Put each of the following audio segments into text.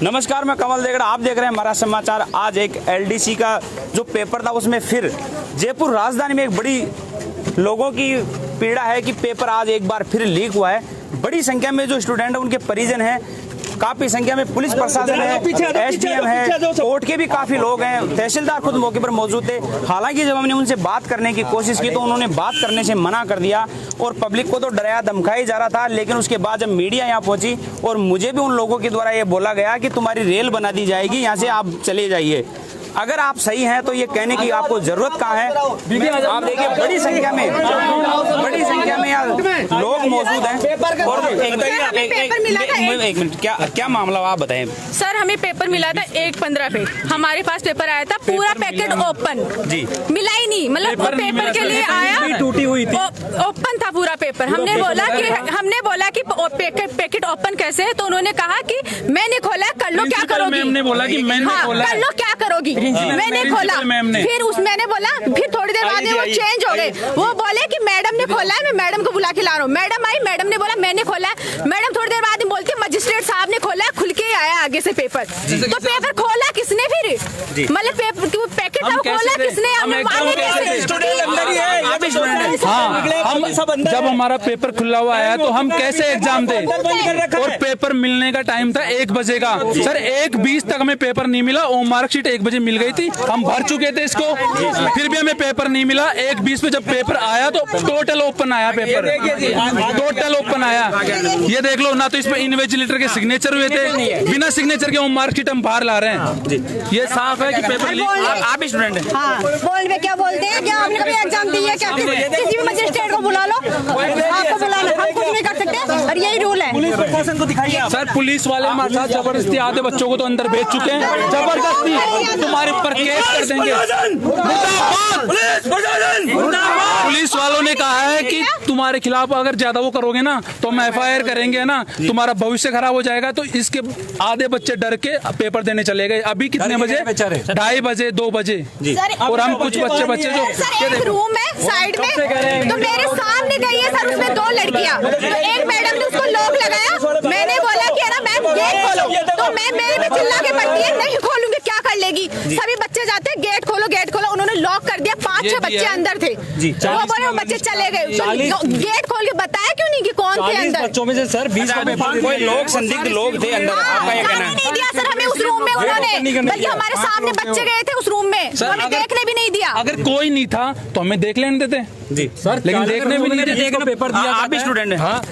नमस्कार, मैं कमल देगड़ा, आप देख रहे हैं हमारा समाचार। आज एक एलडीसी का जो पेपर था उसमें फिर जयपुर राजधानी में एक बड़ी लोगों की पीड़ा है कि पेपर आज एक बार फिर लीक हुआ है। बड़ी संख्या में जो स्टूडेंट है उनके परिजन हैं, काफी संख्या में पुलिस प्रशासन है, एसडीएम है, कोर्ट के भी काफी लोग हैं, तहसीलदार खुद मौके पर मौजूद थे। हालांकि जब हमने उनसे बात करने की कोशिश की तो उन्होंने बात करने से मना कर दिया और पब्लिक को तो डराया धमकाया जा रहा था। लेकिन उसके बाद जब मीडिया यहाँ पहुंची और मुझे भी उन लोगों के द्वारा ये बोला गया कि तुम्हारी रेल बना दी जाएगी, यहाँ से आप चले जाइए, अगर आप सही हैं तो ये कहने की आपको जरूरत कहाँ है। आप देखिए बड़ी संख्या में यहाँ लोग मौजूद हैं। और एक मिनट, क्या मामला आप बताएं। सर, हमें पेपर मिला था 1:15 पे, हमारे पास पेपर आया था, पूरा पैकेट ओपन जी मिला ही नहीं, मतलब पेपर के लिए आया, टूटी हुई थी, ओपन था पूरा पेपर। हमने बोला कि पैकेट ओपन कैसे है, तो उन्होंने कहा कि मैंने खोला, कर लो क्या करोगी। मैंने बोला कि मैंने खोला, कर लो क्या करोगी। मैंने खोला, फिर मैंने बोला, फिर थोड़ी देर बाद वो चेंज हो गए, वो बोले कि मैडम ने खोला है, मैं मैडम को बुला के ला रहा हूँ। मैडम आई, मैडम ने बोला मैंने खोला है। मैडम थोड़ी देर बाद बोलती मजिस्ट्रेट साहब ने खोला है, खुल के आया आगे से पेपर। तो पेपर खोला किसने फिर, मतलब पैकेट खोला किसने। जब हमारा पेपर खुला हुआ आया तो हम कैसे एग्जाम दे, और पेपर मिलने का टाइम था 1 बजे का। सर 1:20 तक हमें पेपर नहीं मिला, वो मार्कशीट 1 बजे मिल गई थी, हम भर चुके थे इसको, फिर भी हमें पेपर नहीं मिला। 1:20 पे जब पेपर आया तो टोटल ओपन आया, पेपर टोटल ओपन आया। ये देख लो ना, तो इसमें इन्विजिलेटर के सिग्नेचर हुए थे, बिना सिग्नेचर के वो मार्कशीट हम बाहर ला रहे हैं। ये साफ है कि पेपर लीक। आप स्टूडेंट हैं? बोल में क्या बोलते हैं, क्या आपने कभी एग्जाम दी है क्या? किसी भी मजिस्ट्रेट को बुला लो, आपको बुलाना, हम कुछ नहीं कर सकते, और यही रूल है। पुलिस प्रशासन को दिखाइए। सर पुलिस वाले हमारे साथ जबरदस्ती आधे बच्चों को तो अंदर भेज चुके हैं, जबरदस्ती तुम्हारे ऊपर केस कर देंगे। पुलिस वालों ने कहा है कि तुम्हारे खिलाफ अगर ज्यादा वो करोगे ना तो हम FIR करेंगे ना, तुम्हारा भविष्य खराब हो जाएगा। तो इसके आधे बच्चे डर के पेपर देने चले गए। अभी कितने बजे? 2:30 बजे, 2 बजे। और हम कुछ बच्चे जो एक रूम है साइड में, तो मेरे सामने गई है सर, उसमें 2 लड़कियां, तो एक मैडम ने उसको लॉक लगाया। मैंने बोला कि ना मैम गेट खोलो, तो मैम मेरे पे चिल्ला के पड़ती है, नहीं खोलूंगी, क्या कर लेगी। सभी बच्चे जाते हैं, गेट खोलो गेट खोलो, उन्होंने लॉक कर दिया। 5-6 बच्चे अंदर थे, वो बोले वो बच्चे चले गए। गेट खोल के बताया क्यों नहीं कि कौन थे अंदर? बच्चों में से सर 20 कोई लोग संदिग्ध लोग थे अंदर, आपका ये कहना है? नहीं दिया सर हमें उस रूम में उन्होंने, बल्कि हमारे सामने बच्चे गए थे उस रूम में, हमें देखने भी नहीं दिया। अगर कोई नहीं था तो हमें देख लेने देते जी सर, लेकिन देखने भी नहीं देते। पेपर दिया, आप भी स्टूडेंट हैं? हाँ,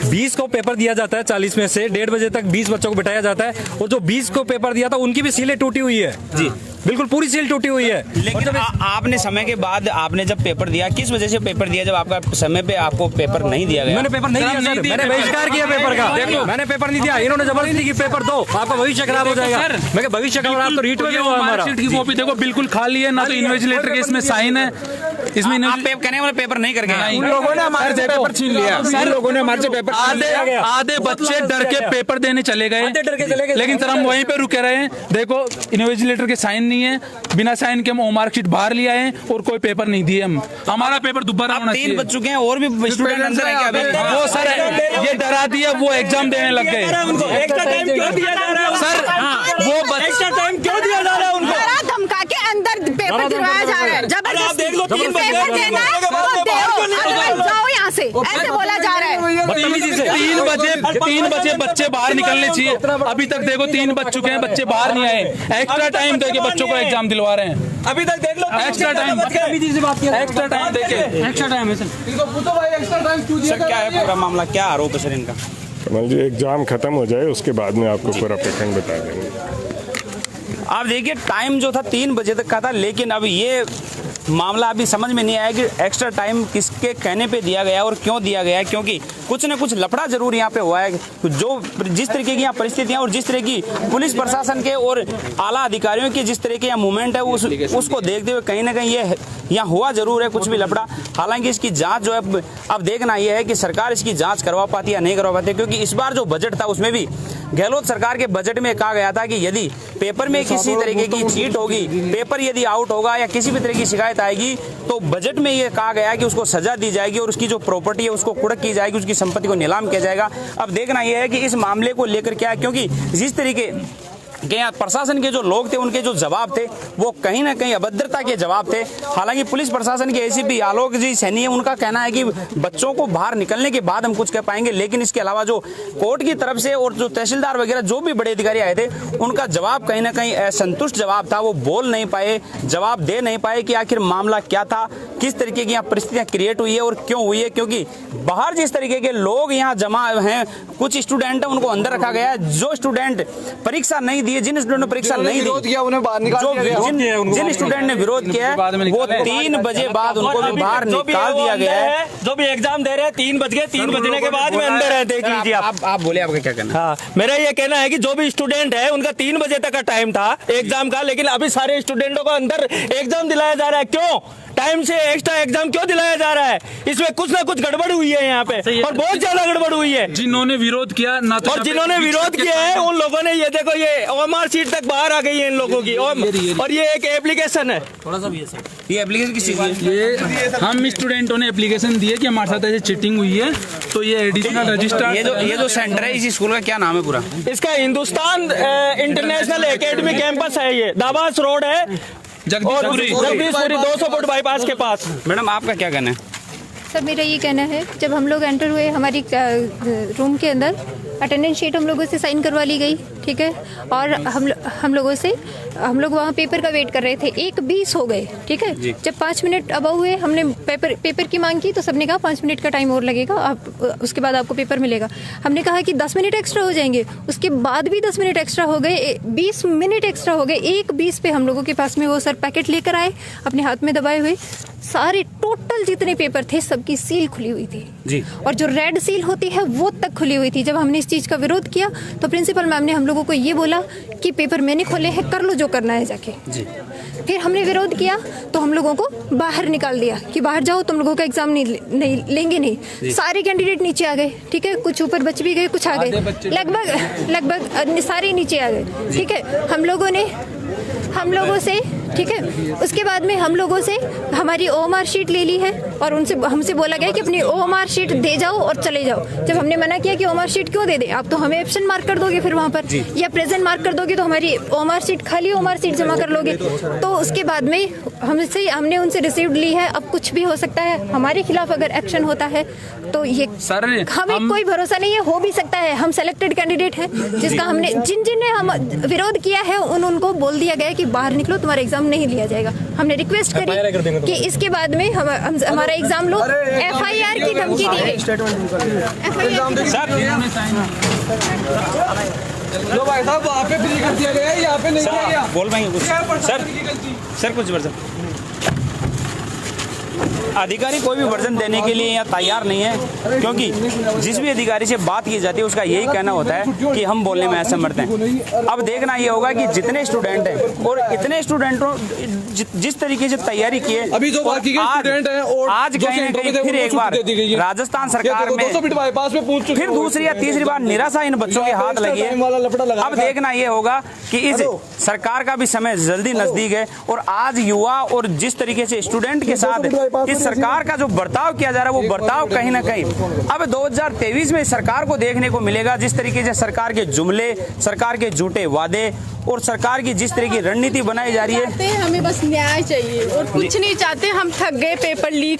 20 को पेपर दिया जाता है, 40 में से 1:30 बजे तक 20 बच्चों को बिठाया जाता है, और जो 20 को पेपर दिया था उनकी भी सीलें टूटी हुई है जी, बिल्कुल पूरी सील टूटी हुई है। लेकिन आपने समय के बाद आपने जब पेपर दिया, किस वजह से पेपर दिया जब आपका समय पे आपको पेपर नहीं दिया गया? मैंने पेपर नहीं दिया सर, मैंने बहिष्कार किया पेपर का। मैंने पेपर नहीं दिया, इन्होंने जबरदस्ती की पेपर दो, आपका भविष्य खराब हो जाएगा। मैं भविष्य खराब तो रीट में मार्कशीट की कॉपी देखो बिल्कुल खाली है, ना तो इन्विजिलेटर के इसमें साइन है, इसमें आप कहने वाले पेपर नहीं करके उन लोगों ने हमारे से पेपर छीन लिया। सर लोगों ने हमारे से पेपर आधे बच्चे डर के पेपर देने चले गए, लेकिन सर हम वहीं पे रुके रहे हैं। देखो इन्विजिलेटर के साइन नहीं है, बिना साइन के हम मार्कशीट बाहर ले आए और कोई पेपर नहीं दिए। हम हमारा पेपर दोबारा होना चाहिए। 3 बज चुके हैं और भी स्टूडेंट अंदर है क्या? वो सर ये डरा दिया, वो एग्जाम देने लग गए। सर वो एक्स्ट्रा टाइम क्यों दिया जा रहा है उनको? धमका के अंदर पेपर दिलवाया जा रहा है, जबरदस्ती। पेपर देना है तो दो, जाओ यहाँ से, ऐसे बोला जा रहा है। 3 बजे बच्चे बाहर निकलने चाहिए, अभी तक देखो 3 बज चुके हैं, बच्चे बाहर नहीं आए। एक्स्ट्रा टाइम देके बच्चों को एग्जाम दिलवा रहे हैं। अभी तक देख लो, एक्स्ट्रा टाइम देके एक्स्ट्रा टाइम है सर। क्या है पूरा मामला, क्या आरोप है सर इनका? कमल जी, एग्जाम खत्म हो जाए उसके बाद में आपको पूरा पैटर्न बता देंगे। आप देखिए टाइम जो था 3 बजे तक का था, लेकिन अब ये मामला अभी समझ में नहीं आया कि एक्स्ट्रा टाइम किसके कहने पे दिया गया और क्यों दिया गया है, क्योंकि कुछ न कुछ लफड़ा जरूर यहाँ पे हुआ है। जो जिस तरीके की यहाँ परिस्थितियाँ और जिस तरह की पुलिस प्रशासन के और आला अधिकारियों की जिस तरह के यहाँ मूवमेंट है उसको देखते हुए कहीं ना कहीं ये यहाँ हुआ जरूर है कुछ भी लफड़ा। हालांकि इसकी जांच जो है अब देखना यह है कि सरकार इसकी जांच करवा पाती या नहीं करवा पाती, क्योंकि इस बार जो बजट था उसमें भी गहलोत सरकार के बजट में कहा गया था कि यदि पेपर में किसी तरीके की चीट होगी, पेपर यदि आउट होगा या किसी भी तरह की शिकायत आएगी तो बजट में ये कहा गया है कि उसको सजा दी जाएगी और उसकी जो प्रॉपर्टी है उसको कुड़क की जाएगी, उसकी संपत्ति को नीलाम किया जाएगा। अब देखना यह है कि इस मामले को लेकर क्या है, क्योंकि जिस तरीके कि यहाँ प्रशासन के जो लोग थे उनके जो जवाब थे वो कहीं ना कहीं अभद्रता के जवाब थे। हालांकि पुलिस प्रशासन के एसीपी आलोक जी सैनी है, उनका कहना है कि बच्चों को बाहर निकलने के बाद हम कुछ कह पाएंगे, लेकिन इसके अलावा जो कोर्ट की तरफ से और जो तहसीलदार वगैरह जो भी बड़े अधिकारी आए थे उनका जवाब कहीं ना कहीं असंतुष्ट जवाब था। वो बोल नहीं पाए, जवाब दे नहीं पाए कि आखिर मामला क्या था, किस तरीके की यहाँ परिस्थितियाँ क्रिएट हुई है और क्यों हुई है। क्योंकि बाहर जिस तरीके के लोग यहाँ जमा हैं, कुछ स्टूडेंट हैं उनको अंदर रखा गया है। जो स्टूडेंट परीक्षा नहीं दिए, जिन स्टूडेंट ने परीक्षा नहीं दी, जिन स्टूडेंट ने विरोध किया है वो 3 बजे बाद उनको भी बाहर निकाल दिया गया है। जो भी एग्जाम दे रहे हैं 3 बज गए, 3 बजने के बाद में अंदर है। देख लीजिए आप बोले, आपका क्या कहना? हाँ, मेरा ये कहना है कि जो भी स्टूडेंट है उनका 3 बजे तक का टाइम था एग्जाम का, लेकिन अभी सारे स्टूडेंटों को अंदर एग्जाम दिलाया जा रहा है। क्यों? टाइम से एक्स्ट्रा एग्जाम क्यों दिलाया जा रहा है? इसमें कुछ ना कुछ गड़बड़ हुई है यहाँ पे, और बहुत ज्यादा गड़बड़ हुई है। जिन्होंने विरोध किया ना, और जिन्होंने विरोध किया है उन लोगों ने, ये देखो ये ओएमआर शीट तक बाहर आ गई है इन लोगों की। और ये एक एप्लीकेशन है, थोड़ा सा भी है सर। ये एप्लीकेशन किस चीज की? ये हम स्टूडेंटों ने एप्लीकेशन दी है कि हमारे साथ ऐसे चीटिंग हुई है, तो ये एडिशनल रजिस्ट्रार। ये जो सेंटर है इस स्कूल का क्या नाम है पूरा? इसका हिंदुस्तान इंटरनेशनल एकेडमी कैंपस है। ये दाबास रोड है, जगदीशपुरी 200 फुट बाईपास के पास। मैडम आपका क्या कहना है? सर मेरा ये कहना है, जब हम लोग एंटर हुए हमारी रूम के अंदर अटेंडेंस शीट हम लोगों से साइन करवा ली गई, ठीक है, और हम लोग वहाँ पेपर का वेट कर रहे थे। 1:20 हो गए, ठीक है। जब 5 मिनट अबव हुए हमने पेपर की मांग की तो सबने कहा 5 मिनट का टाइम और लगेगा, आप उसके बाद आपको पेपर मिलेगा। हमने कहा कि 10 मिनट एक्स्ट्रा हो जाएंगे, उसके बाद भी 10 मिनट एक्स्ट्रा हो गए, 20 मिनट एक्स्ट्रा हो गए। 1:20 पे हम लोगों के पास में वो सर पैकेट लेकर आए अपने हाथ में दबाए हुए। सारे टोटल जितने पेपर थे सबकी सील खुली हुई थी जी, और जो रेड सील होती है वो तक खुली हुई थी। जब हमने इस चीज़ का विरोध किया तो प्रिंसिपल मैम ने हम लोगों को ये बोला कि पेपर मैंने खोले हैं, कर लो जो करना है जाके जी। फिर हमने विरोध किया तो हम लोगों को बाहर निकाल दिया कि बाहर जाओ, तुम लोगों का एग्जाम नहीं लेंगे नहीं। सारे कैंडिडेट नीचे आ गए, ठीक है, कुछ ऊपर बच भी गए, कुछ आ गए, लगभग सारे नीचे आ गए, ठीक है। हम लोगों से ठीक है, उसके बाद में हम लोगों से हमारी ओएमआर शीट ले ली है और हमसे बोला गया कि अपनी ओएमआर शीट दे जाओ और चले जाओ। जब हमने मना किया कि ओएमआर शीट क्यों दे दे, आप तो हमें एब्सेंट मार्क कर दोगे फिर वहाँ पर, या प्रेजेंट मार्क कर दोगे तो हमारी ओएमआर शीट खाली ओएमआर शीट जमा कर लोगे। तो उसके बाद में हमने उनसे रिसीव ली है। अब कुछ भी हो सकता है, हमारे खिलाफ अगर एक्शन होता है तो ये हमें कोई भरोसा नहीं है, हो भी सकता है। हम सेलेक्टेड कैंडिडेट हैं जिसका हमने जिन हम विरोध किया है उनको बोल दिया गया कि बाहर निकलो, तुम्हारा एग्जाम नहीं लिया जाएगा। हमने रिक्वेस्ट करी कि इसके बाद में हमारा एग्जाम लो। एफआईआर की धमकी दी गई। भाई साहब वहाँ पे फ्री कर दिया गया है, यहाँ पे नहीं किया गया। बोल पाएंगे सर कुछ वर्जन अधिकारी कोई भी वर्जन देने के लिए यहाँ तैयार नहीं है, क्योंकि जिस भी अधिकारी से बात की जाती है उसका यही कहना होता है कि हम बोलने में असमर्थ हैं। अब देखना ये होगा कि जितने स्टूडेंट हैं और इतने स्टूडेंटों जिस तरीके से तैयारी की है, अभी जो बाकी के स्टूडेंट हैं और आज कहीं ना कहीं फिर एक बार राजस्थान सरकार में फिर दूसरी या तीसरी बार निराशा इन बच्चों के हाथ लगी है। अब देखना ये होगा कि इस सरकार का भी समय जल्दी नजदीक है, और आज युवा और जिस तरीके से स्टूडेंट के साथ इस सरकार का जो बर्ताव किया जा रहा है वो बर्ताव कहीं ना कहीं अब 2023 में सरकार को देखने को मिलेगा। जिस तरीके से सरकार के जुमले, सरकार के झूठे वादे और सरकार की जिस तरह की रणनीति बनाई जा रही है, हमें बस न्याय चाहिए और कुछ नहीं चाहते। हम थक गए पेपर लीक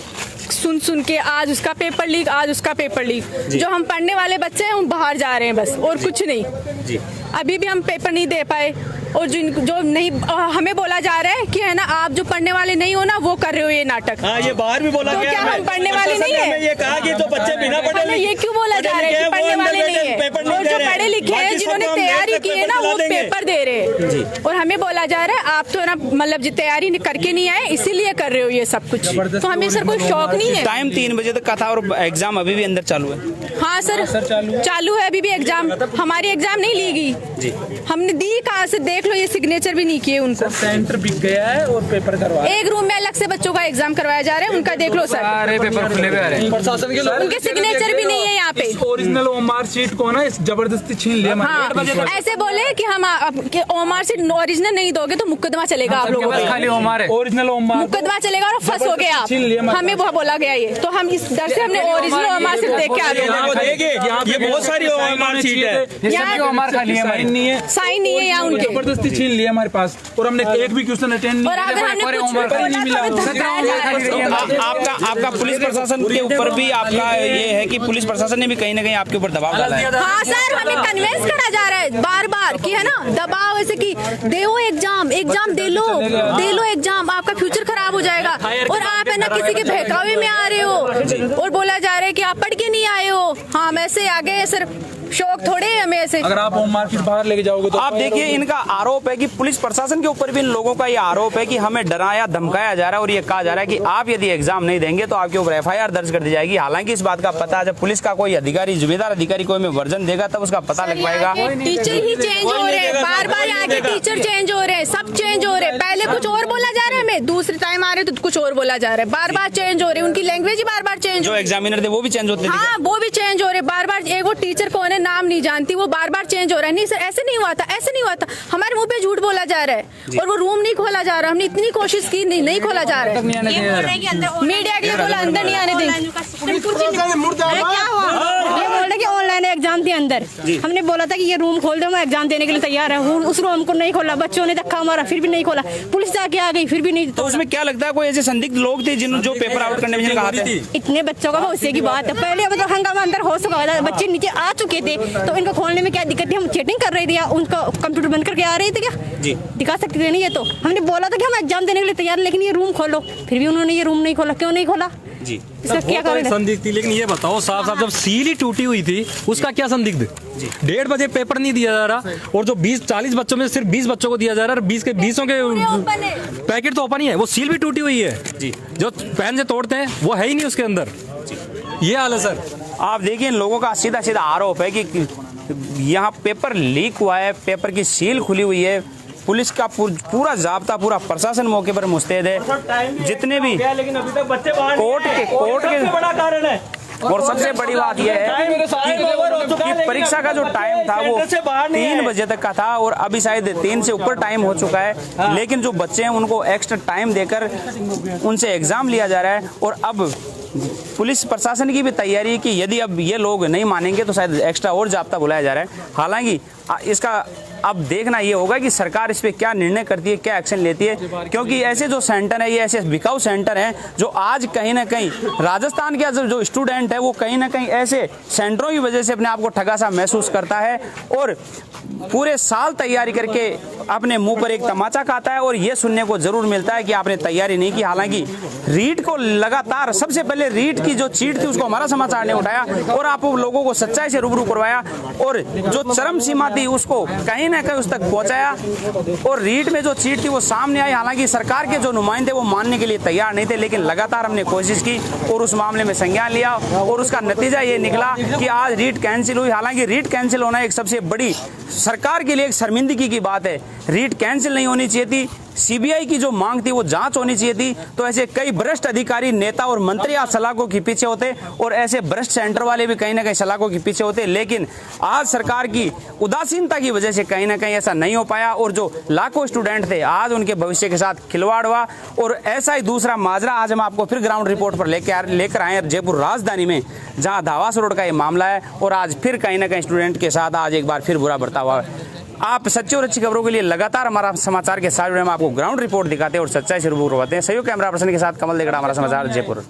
सुन के, आज उसका पेपर लीक, आज उसका पेपर लीक। जो हम पढ़ने वाले बच्चे हैं वो बाहर जा रहे हैं बस, और कुछ नहीं जी। अभी भी हम पेपर नहीं दे पाए, और जो नहीं, हमें बोला जा रहा है कि है ना, आप जो पढ़ने वाले नहीं हो ना वो कर रहे हो ये नाटक। हाँ, ये बाहर भी बोला तो गया। क्या हम पढ़ने वाले नहीं है? ये कहा कि जो बच्चे बिना पढ़े, ये क्यों बोला जा रहा है कि पढ़ने वाले नहीं है? और जो पढ़े लिखे हैं जिन्होंने तैयारी की है ना वो पेपर दे रहे हैं, और हमें बोला जा रहा है आप तो ना मतलब तैयारी करके नहीं आए इसीलिए कर रहे हो ये सब कुछ। तो हमें सर कोई शौक नहीं है। टाइम 3 बजे तक का था और एग्जाम अभी भी अंदर चालू है। हाँ सर चालू है, अभी भी एग्जाम, हमारी एग्जाम नहीं ली गई, हमने दी कहाँ से? देख लो, ये सिग्नेचर भी नहीं किए उनको। सेंटर बिक गया है और पेपर करवा, एक रूम में अलग से बच्चों का एग्जाम करवाया जा रहा है, उनका देख लो सर, सारे पेपर खुले हुए आ रहे हैं। प्रशासन के लोग उनके सिग्नेचर भी नहीं है यहाँ पे। ओरिजिनल ओएमआर शीट को ना जबरदस्ती छीन लिया। हाँ, ऐसे बोले कि हम ओमार से ओरिजिनल नहीं दोगे तो मुकदमा चलेगा आप लोगों पे, खाली ओमार है, ओरिजिनल ओमार मुकदमा चलेगा और फंस हो गए आप, हमें वो बोला गया ये, तो हम इस डर से हमने ओरिजिनल ओमार से देख के आ गए। ये बहुत सारी ओमार सीट है, ओमार खाली है, साइन नहीं है, साइन नहीं है यहाँ उनके, जबरदस्ती छीन लिया हमारे पास और हमने एक भी क्वेश्चन अटेंड नहीं और अगर हमने कुछ नहीं मिला। आपका पुलिस प्रशासन के ऊपर भी आपका ये है कि पुलिस प्रशासन ने भी कहीं ना कहीं आपके ऊपर दबाव डाला है? हाँ सर, हमें कन्विंस करा जा रहा है बार बार कि है ना, दबाव ऐसे कि देओ एग्जाम दे लो एग्जाम, आपका फ्यूचर खराब हो जाएगा, और आप है ना किसी के बहकावे में आ रहे हो और बोला जा रहा है कि आप पढ़ के नहीं आए हो। हाँ, हम ऐसे आ गए सर, शौक थोड़े है हमें ऐसे। अगर आप होम मार्केट बाहर लेके जाओगे तो आप देखिए, इनका आरोप है कि पुलिस प्रशासन के ऊपर भी इन लोगों का ये आरोप है कि हमें डराया धमकाया जा रहा है और ये कहा जा रहा है कि आप यदि एग्जाम नहीं देंगे तो आपके ऊपर एफआईआर दर्ज कर दी जाएगी। हालांकि इस बात का पता जब पुलिस का कोई अधिकारी, जिम्मेदार अधिकारी कोई में वर्जन देगा तब उसका पता लग पाएगा। टीचर ही चेंज हो रहे हैं, बार बार यहाँ के टीचर चेंज हो रहे हैं, सब चेंज हो रहे हैं, पहले कुछ और बोला जा रहा है, हमें दूसरे टाइम आ रहे तो कुछ और बोला जा रहा है, बार बार चेंज हो रहे हैं, उनकी लैंग्वेज ही बार बार चेंज, जो एग्जामिनर थे वो भी चेंज होते, हाँ वो भी चेंज हो रहे बार बार। एक वो टीचर कौन है नाम नहीं जानती, वो बार बार चेंज हो रहा है। नहीं सर, ऐसे नहीं हुआ था, ऐसे नहीं हुआ था, हमारे मुंह पे झूठ बोला जा रहा है और वो रूम नहीं खोला जा रहा, हमने इतनी कोशिश की, नहीं खोला जा रहा है, मीडिया के लिए बोला अंदर नहीं आने देंगे। क्या हुआ, ये बोल रहे कि ऑनलाइन एग्जाम थी अंदर, हमने बोला था कि ये रूम खोल दो, मैं एग्जाम देने के लिए तैयार है, उस रूम को नहीं खोला, बच्चों ने धक्का मारा फिर भी नहीं खोला, पुलिस जाके आ गई फिर भी नहीं। तो उसमें क्या लगता है कोई ऐसे संदिग्ध लोग थे जिन जो पेपर आउट करने में कहा थे? इतने बच्चों का भविष्य की बात है, पहले मतलब हंगामा अंदर हो चुका था, बच्चे नीचे आ चुके थे, तो इनको खोलने में क्या दिक्कत थी? हम चीटिंग कर रहे थे या उनका कंप्यूटर बंद करके आ रहे थे क्या? जी दिखा सकते थे नहीं, ये तो हमने बोला था कि हम एग्जाम देने के लिए तैयार, लेकिन ये रूम खोलो, फिर भी उन्होंने ये रूम नहीं खोला, क्यों नहीं खोला? जी, इसका क्या कारण है? संदिग्ध थी, लेकिन ये बताओ साफ साफ, जब सील ही टूटी हुई थी उसका क्या संदिग्ध? 1:30 बजे पेपर नहीं दिया जा रहा और जो 20-40 बच्चों में सिर्फ 20 बच्चों को दिया जा रहा है, 20 के पैकेट तो ओपन ही है, वो सील भी टूटी हुई है जी, जो पेन से तोड़ते हैं वो है ही नहीं उसके अंदर, ये हाल है सर। आप देखिए, इन लोगों का सीधा सीधा आरोप है कि यहाँ पेपर लीक हुआ है, पेपर की सील खुली हुई है, पुलिस का पूरा जाब्ता, पूरा प्रशासन मौके पर मुस्तैद है, जितने भी कोर्ट के बड़ा कारण है। और सबसे बड़ी बात यह है कि परीक्षा का जो टाइम था वो 3 बजे तक का था और अभी शायद 3 से ऊपर टाइम हो चुका है, लेकिन जो बच्चे हैं उनको एक्स्ट्रा टाइम देकर उनसे एग्जाम लिया जा रहा है। और अब पुलिस प्रशासन की भी तैयारी है कि यदि अब ये लोग नहीं मानेंगे तो शायद एक्स्ट्रा और जाब्ता बुलाया जा रहा है। हालांकि इसका अब देखना ये होगा कि सरकार इस पे क्या निर्णय करती है, क्या एक्शन लेती है, क्योंकि ऐसे जो सेंटर है, ये ऐसे बिकाऊ सेंटर हैं जो आज कहीं ना कहीं राजस्थान के जो स्टूडेंट है वो कहीं ना कहीं ऐसे सेंटरों की वजह से अपने आप को ठगा सा महसूस करता है और पूरे साल तैयारी करके अपने मुंह पर एक तमाचा खाता है और ये सुनने को जरूर मिलता है कि आपने तैयारी नहीं की। हालांकि रीट को लगातार, सबसे पहले रीट की जो चीट थी उसको हमारा समाचार ने उठाया और आप लोगों को सच्चाई से रूबरू करवाया और जो चरम सीमा थी उसको कहीं ना कहीं उस तक पहुंचाया और रीट में जो चीट थी वो सामने आई। हालांकि सरकार के जो नुमाइंदे वो मानने के लिए तैयार नहीं थे, लेकिन लगातार हमने कोशिश की और उस मामले में संज्ञान लिया और उसका नतीजा ये निकला कि आज रीट कैंसिल हुई। हालांकि रीट कैंसिल होना एक सबसे बड़ी सरकार के लिए एक शर्मिंदगी की बात है। रीट कैंसिल नहीं होनी चाहिए थी, सीबीआई की जो मांग थी वो जांच होनी चाहिए थी। तो ऐसे कई भ्रष्ट अधिकारी, नेता और मंत्री आज सलाखों के पीछे होते और ऐसे भ्रष्ट सेंटर वाले भी कहीं ना कहीं सलाखों के पीछे होते, लेकिन आज सरकार की उदासीनता की वजह से कहीं ना कहीं ऐसा नहीं हो पाया और जो लाखों स्टूडेंट थे आज उनके भविष्य के साथ खिलवाड़ हुआ। और ऐसा ही दूसरा माजरा आज हम आपको फिर ग्राउंड रिपोर्ट पर लेकर आए जयपुर राजधानी में, जहां धावास रोड का ये मामला है और आज फिर कहीं ना कहीं स्टूडेंट के साथ आज एक बार फिर बुरा बर्ताव हुआ। आप सच्ची और अच्छी खबरों के लिए लगातार हमारा समाचार के साथ जुड़े, हम आपको ग्राउंड रिपोर्ट दिखाते हैं और सच्चाई से रूबरू करवाते हैं। सहयोग कैमरा पर्सन के साथ कमल देगड़ा, हमारा समाचार जयपुर।